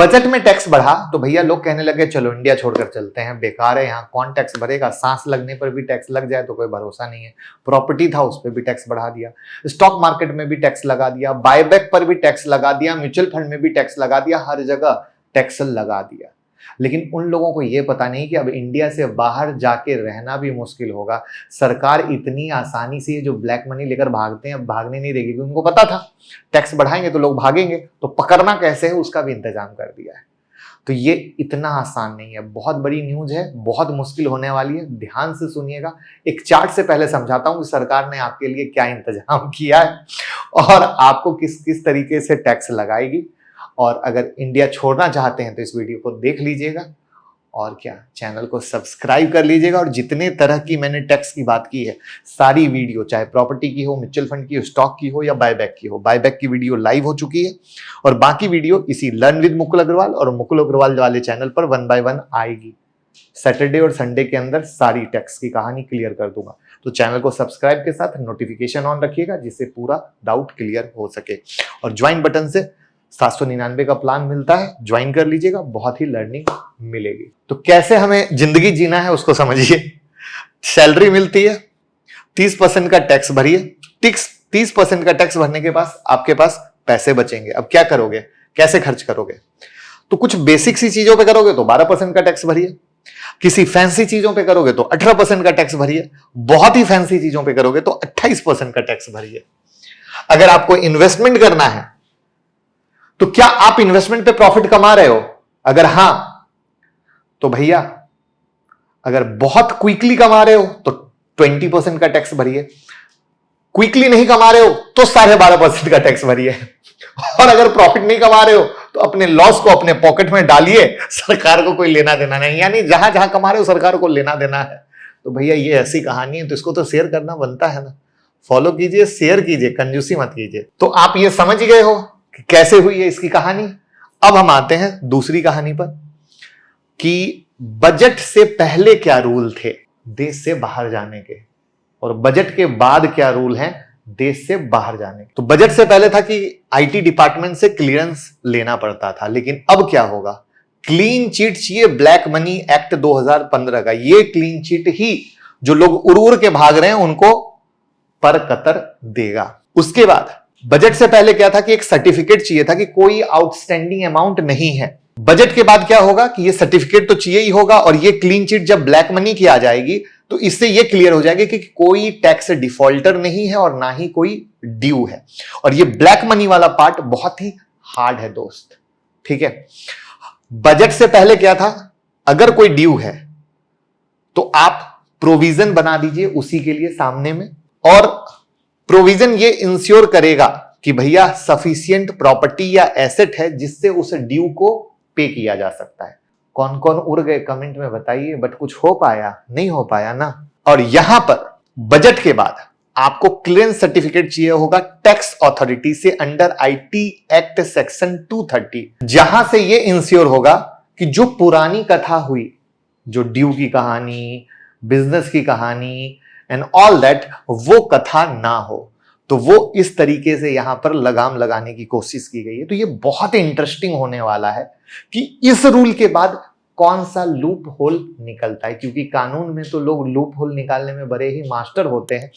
Budget में tax बढ़ा तो भैया लोग कहने लगे चलो इंडिया छोड़कर चलते हैं, बेकार है, यहाँ कौन टैक्स भरेगा, सांस लगने पर भी टैक्स लग जाए तो कोई भरोसा नहीं है। प्रॉपर्टी था उस पर भी टैक्स बढ़ा दिया, स्टॉक मार्केट में भी टैक्स लगा दिया, बायबैक पर भी टैक्स लगा दिया, म्यूचुअल फंड में भी टैक्स लगा दिया, हर जगह टैक्स लगा दिया। लेकिन उन लोगों को यह पता नहीं कि अब इंडिया से बाहर जाके रहना भी मुश्किल होगा। सरकार इतनी आसानी से जो ब्लैक मनी लेकर भागते हैं अब भागने नहीं देगी, क्योंकि उनको पता था टैक्स बढ़ाएंगे तो लोग भागेंगे, तो पकड़ना कैसे है उसका भी इंतजाम कर दिया है। तो ये इतना आसान नहीं है, बहुत बड़ी न्यूज है, बहुत मुश्किल होने वाली है, ध्यान से सुनिएगा। एक चार्ट से पहले समझाता हूं कि सरकार ने आपके लिए क्या इंतजाम किया है और आपको किस किस तरीके से टैक्स लगाएगी। और अगर इंडिया छोड़ना चाहते हैं तो इस वीडियो को देख लीजिएगा और क्या चैनल को सब्सक्राइब कर लीजिएगा। और जितने तरह की मैंने टैक्स की बात की है सारी वीडियो, चाहे प्रॉपर्टी की हो, म्यूचुअल फंड की हो, स्टॉक की हो या बायबैक की हो, बायबैक की वीडियो लाइव हो चुकी है और बाकी वीडियो इसी लर्न विद मुकुल अग्रवाल और मुकुल अग्रवाल वाले चैनल पर 1 बाय 1 आएगी। सैटरडे और संडे के अंदर सारी टैक्स की कहानी क्लियर कर दूंगा, तो चैनल को सब्सक्राइब के साथ नोटिफिकेशन ऑन रखिएगा जिससे पूरा डाउट क्लियर हो सके। और ज्वाइन बटन से 799 का प्लान मिलता है, ज्वाइन कर लीजिएगा, बहुत ही लर्निंग मिलेगी। तो कैसे हमें जिंदगी जीना है उसको समझिए। सैलरी मिलती है, 30% का टैक्स भरिए, 30% का टैक्स भरने के बाद आपके पास पैसे बचेंगे। अब क्या करोगे, कैसे खर्च करोगे? तो कुछ बेसिक सी चीजों पे करोगे तो 12% का टैक्स भरिए, किसी फैंसी चीजों पे करोगे तो 18% का टैक्स भरिए, बहुत ही फैंसी चीजों पे करोगे तो 28% का टैक्स भरिए। अगर आपको इन्वेस्टमेंट करना है तो क्या आप इन्वेस्टमेंट पे प्रॉफिट कमा रहे हो? अगर हां तो भैया, अगर बहुत क्विकली कमा रहे हो तो 20% का टैक्स भरिए, क्विकली नहीं कमा रहे हो तो 12.5% का टैक्स भरिए। और अगर प्रॉफिट नहीं कमा रहे हो तो अपने लॉस को अपने पॉकेट में डालिए, सरकार को कोई लेना देना नहीं, यानी जहां जहां कमा रहे हो सरकार को लेना देना है। तो भैया ये ऐसी कहानी है तो इसको तो शेयर करना बनता है ना। फॉलो कीजिए, शेयर कीजिए, कंजूसी मत कीजिए। तो आप ये समझ गए हो कि कैसे हुई है इसकी कहानी। अब हम आते हैं दूसरी कहानी पर कि बजट से पहले क्या रूल थे देश से बाहर जाने के और बजट के बाद क्या रूल हैं देश से बाहर जाने के। तो बजट से पहले था कि आईटी डिपार्टमेंट से क्लियरेंस लेना पड़ता था, लेकिन अब क्या होगा? क्लीन चिट चाहिए, ब्लैक मनी एक्ट 2015 का। ये क्लीन चिट ही जो लोग उड़ उड़ के भाग रहे हैं उनको पर कतर देगा। उसके बाद बजट से पहले क्या था कि एक सर्टिफिकेट चाहिए था कि कोई आउटस्टैंडिंग अमाउंट नहीं है। बजट के बाद क्या होगा कि ये सर्टिफिकेट तो चाहिए ही होगा और ये क्लीन चिट जब ब्लैक मनी की आ जाएगी तो इससे ये क्लियर हो जाएगा कि कोई टैक्स डिफॉल्टर नहीं है और ना ही कोई ड्यू है। और ये ब्लैक मनी वाला पार्ट बहुत ही हार्ड है दोस्त, ठीक है। बजट से पहले क्या था, अगर कोई ड्यू है तो आप प्रोविजन बना दीजिए उसी के लिए सामने में, और प्रोविजन ये इंश्योर करेगा कि भैया सफिशिएंट प्रॉपर्टी या एसेट है जिससे उस ड्यू को पे किया जा सकता है। कौन कौन उड़ गए कमेंट में बताइए, बट कुछ हो पाया? नहीं हो पाया ना। और यहां पर बजट के बाद आपको क्लियरेंस सर्टिफिकेट चाहिए होगा टैक्स अथॉरिटी से अंडर आईटी एक्ट सेक्शन 230, जहां से यह इंश्योर होगा कि जो पुरानी कथा हुई, जो ड्यू की कहानी, बिजनेस की कहानी एंड ऑल दैट, वो कथा ना हो। तो वो इस तरीके से यहां पर लगाम लगाने की कोशिश की गई है। तो ये बहुत इंटरेस्टिंग होने वाला है कि इस रूल के बाद कौन सा लूप होल निकलता है, क्योंकि कानून में तो लोग लूप होल निकालने में बड़े ही मास्टर होते हैं।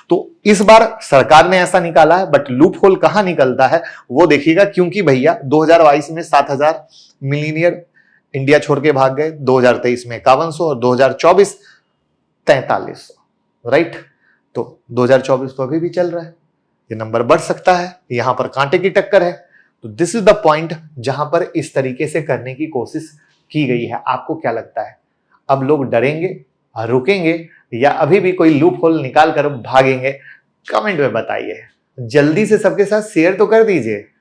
तो इस बार सरकार ने ऐसा निकाला है, बट लूप होल कहां निकलता है वो देखिएगा, क्योंकि भैया 2022 में 7,000 मिलीनियर इंडिया छोड़ के भाग गए, 2023 में 5100 और 2024 4300, राइट। तो 2024 तो अभी भी चल रहा है, ये नंबर बढ़ सकता है, यहां पर कांटे की टक्कर है। तो दिस इज द पॉइंट जहां पर इस तरीके से करने की कोशिश की गई है। आपको क्या लगता है, अब लोग डरेंगे, रुकेंगे, या अभी भी कोई लूप होल निकाल कर भागेंगे? कमेंट में बताइए। जल्दी से सबके साथ शेयर तो कर दीजिए।